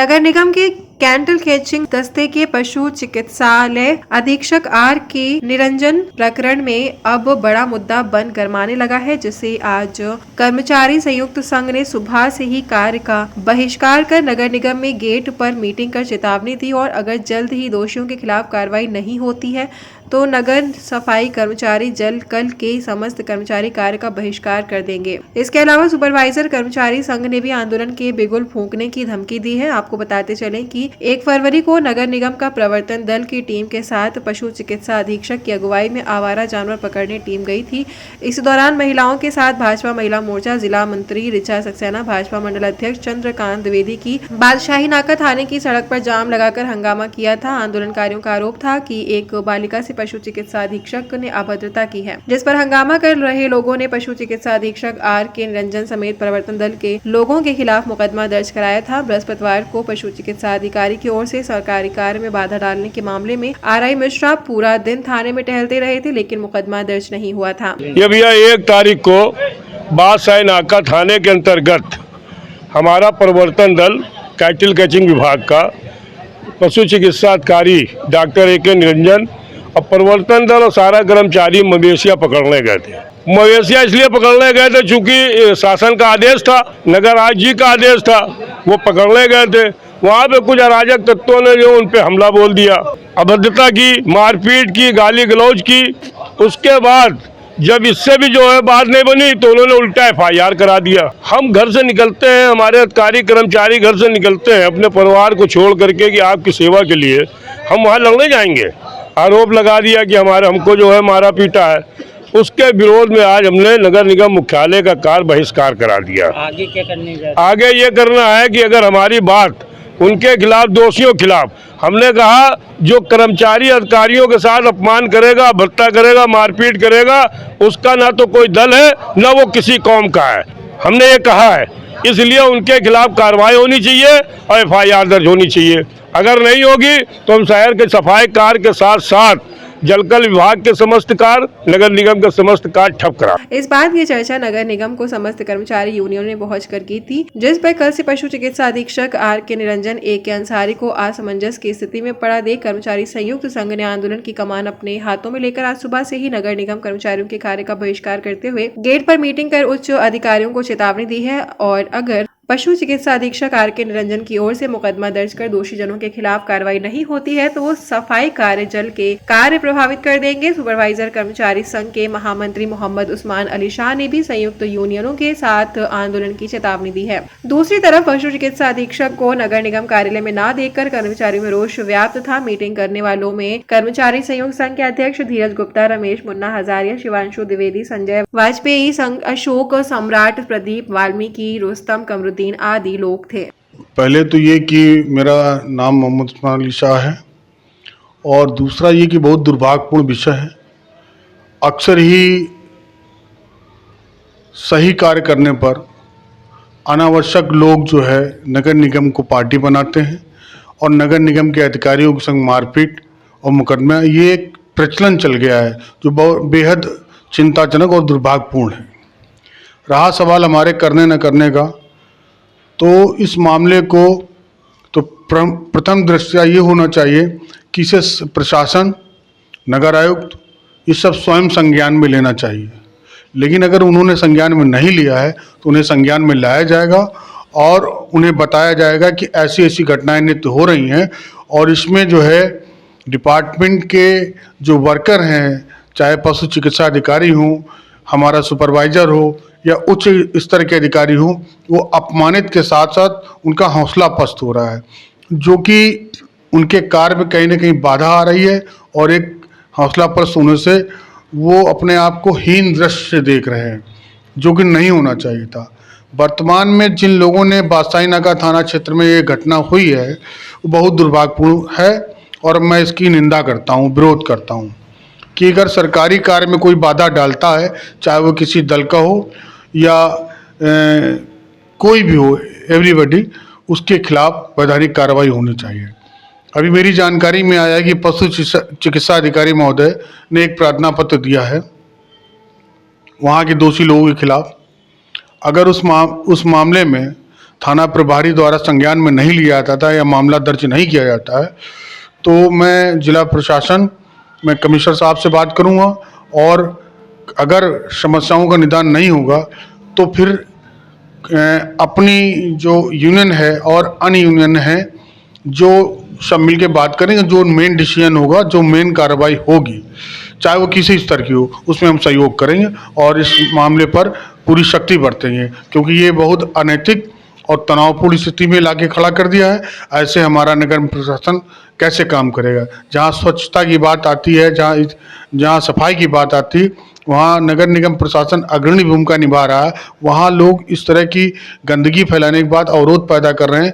नगर निगम के कैंटल कैचिंग दस्ते के पशु चिकित्सालय अधीक्षक आर के निरंजन प्रकरण में अब बड़ा मुद्दा बन गरमाने लगा है, जिसे आज कर्मचारी संयुक्त संघ ने सुबह से ही कार्य का बहिष्कार कर नगर निगम में गेट पर मीटिंग कर चेतावनी दी और अगर जल्द ही दोषियों के खिलाफ कार्रवाई नहीं होती है तो नगर सफाई कर्मचारी जल्द कल के समस्त कर्मचारी कार्य का बहिष्कार कर देंगे। इसके अलावा सुपरवाइजर कर्मचारी संघ ने भी आंदोलन के बिगुल फूंकने की धमकी दी है। आपको बताते चलें कि 1 फरवरी को नगर निगम का प्रवर्तन दल की टीम के साथ पशु चिकित्सा अधीक्षक की अगुवाई में आवारा जानवर पकड़ने टीम गई थी। इस दौरान महिलाओं के साथ भाजपा महिला मोर्चा जिला मंत्री ऋचा सक्सेना, भाजपा मंडल अध्यक्ष चंद्रकांत द्विवेदी की बादशाही नाका थाने की सड़क पर जाम लगाकर हंगामा किया था। आंदोलनकारियों का आरोप था कि एक बालिका से पशु चिकित्सा अधीक्षक ने अभद्रता की है, जिस पर हंगामा कर रहे लोगों ने पशु चिकित्सा अधीक्षक आर के निरंजन समेत प्रवर्तन दल के लोगों के खिलाफ मुकदमा दर्ज कराया था। बृहस्पतिवार को पशु चिकित्सा अधिकारी की ओर से सरकारी कार्य में बाधा डालने के मामले में आरआई मिश्रा पूरा दिन थाने में टहलते रहे थे, लेकिन मुकदमा दर्ज नहीं हुआ था। ये भैया 1 तारीख को बादशाही नाका थाने के अंतर्गत हमारा प्रवर्तन दल कैटल कैचिंग विभाग का पशु चिकित्सा अधिकारी डॉक्टर ए के निरंजन और प्रवर्तन दल और सारा कर्मचारी मवेशियां पकड़ने गए थे। मवेशियां इसलिए पकड़ने गए थे चूंकि शासन का आदेश था, नगर आयुक्त जी का आदेश था, वो पकड़ने गए थे। वहाँ पे कुछ अराजक तत्वों ने जो उन पे हमला बोल दिया, अभद्रता की, मारपीट की, गाली गलौज की। उसके बाद जब इससे भी जो है बात नहीं बनी तो उन्होंने उल्टा FIR करा दिया। हम घर से निकलते हैं, हमारे अधिकारी कर्मचारी घर से निकलते हैं अपने परिवार को छोड़ करके कि आपकी सेवा के लिए हम वहाँ लड़ने जाएंगे। आरोप लगा दिया कि हमको जो है मारा पीटा है। उसके विरोध में आज हमने नगर निगम मुख्यालय का कार्य बहिष्कार करा दिया। आगे क्या करने जा रहे हैं? आगे ये करना है कि अगर हमारी बात उनके खिलाफ, दोषियों खिलाफ, हमने कहा जो कर्मचारी अधिकारियों के साथ अपमान करेगा, भत्ता करेगा, मारपीट करेगा, उसका ना तो कोई दल है ना वो किसी कौम का है, हमने ये कहा है। इसलिए उनके खिलाफ कार्रवाई होनी चाहिए और FIR दर्ज होनी चाहिए। अगर नहीं होगी तो हम शहर के सफाई कार्य के साथ साथ जलकल विभाग के समस्त कार्य, नगर निगम के समस्त कार्य ठप करा। इस बात की चर्चा नगर निगम को समस्त कर्मचारी यूनियन ने पहुंचकर की थी, जिस पर कल से पशु चिकित्सा अधीक्षक आर के निरंजन ए के अंसारी को असमंजस की स्थिति में पड़ा देख कर्मचारी संयुक्त संघ ने आंदोलन की कमान अपने हाथों में लेकर आज सुबह से ही नगर निगम कर्मचारियों के कार्य का बहिष्कार करते हुए गेट पर मीटिंग कर उच्च अधिकारियों को चेतावनी दी है और अगर पशु चिकित्सा अधीक्षक आर के निरंजन की ओर से मुकदमा दर्ज कर दोषी जनों के खिलाफ कार्रवाई नहीं होती है तो वो सफाई कार्य जल के कार्य प्रभावित कर देंगे। सुपरवाइजर कर्मचारी संघ के महामंत्री मोहम्मद उस्मान अली शाह ने भी संयुक्त यूनियनों के साथ आंदोलन की चेतावनी दी है। दूसरी तरफ पशु चिकित्सा अधीक्षक को नगर निगम कार्यालय में न देखकर कर्मचारियों में रोष व्याप्त था। मीटिंग करने वालों में कर्मचारी संयुक्त संघ के अध्यक्ष धीरज गुप्ता, रमेश मुन्ना हजारिया, शिवांशु द्विवेदी, संजय वाजपेयी, संघ अशोक सम्राट, प्रदीप वाल्मीकि, रुस्तम कमरुद्दीन आदि लोग थे। पहले तो ये कि मेरा नाम मोहम्मद उस्मान अली शाह है और दूसरा ये कि बहुत दुर्भाग्यपूर्ण विषय है। अक्सर ही सही कार्य करने पर अनावश्यक लोग जो है नगर निगम को पार्टी बनाते हैं और नगर निगम के अधिकारियों के संग मारपीट और मुकदमा, ये एक प्रचलन चल गया है जो बहुत बेहद चिंताजनक और दुर्भाग्यपूर्ण है। रहा सवाल हमारे करने न करने का, तो इस मामले को तो प्रथम दृष्टया ये होना चाहिए कि इसे प्रशासन, नगर आयुक्त, ये सब स्वयं संज्ञान में लेना चाहिए। लेकिन अगर उन्होंने संज्ञान में नहीं लिया है तो उन्हें संज्ञान में लाया जाएगा और उन्हें बताया जाएगा कि ऐसी ऐसी घटनाएं नित्य हो रही हैं और इसमें जो है डिपार्टमेंट के जो वर्कर हैं, चाहे पशु चिकित्सा अधिकारी हों, हमारा सुपरवाइजर हो या उच्च स्तर के अधिकारी हों, वो अपमानित के साथ साथ उनका हौसला पस्त हो रहा है, जो कि उनके कार्य में कहीं ना कहीं बाधा आ रही है और एक हौसला पस्त होने से वो अपने आप को हीन दृष्टि से देख रहे हैं, जो कि नहीं होना चाहिए था। वर्तमान में जिन लोगों ने बादशाही नाका थाना क्षेत्र में ये घटना हुई है वो बहुत दुर्भाग्यपूर्ण है और मैं इसकी निंदा करता हूँ, विरोध करता हूँ कि अगर सरकारी कार्य में कोई बाधा डालता है, चाहे वो किसी दल का हो या कोई भी हो, एवरीबॉडी, उसके खिलाफ वैधानिक कार्रवाई होनी चाहिए। अभी मेरी जानकारी में आया है कि पशु चिकित्सा अधिकारी महोदय ने एक प्रार्थना पत्र दिया है वहाँ के दोषी लोगों के खिलाफ। अगर उस मामले में थाना प्रभारी द्वारा संज्ञान में नहीं लिया जाता था या मामला दर्ज नहीं किया जाता है, तो मैं जिला प्रशासन में कमिश्नर साहब से बात करूंगा और अगर समस्याओं का निदान नहीं होगा तो फिर अपनी जो यूनियन है और अन यूनियन है जो सब मिल के बात करेंगे, जो मेन डिसीजन होगा, जो मेन कार्रवाई होगी, चाहे वो किसी स्तर की हो, उसमें हम सहयोग करेंगे और इस मामले पर पूरी शक्ति बरतेंगे, क्योंकि ये बहुत अनैतिक और तनावपूर्ण स्थिति में लाके खड़ा कर दिया है। ऐसे हमारा नगर प्रशासन कैसे काम करेगा? जहाँ स्वच्छता की बात आती है, जहाँ सफाई की बात आती है, वहाँ नगर निगम प्रशासन अग्रणी भूमिका निभा रहा है। वहाँ लोग इस तरह की गंदगी फैलाने के बाद अवरोध पैदा कर रहे हैं,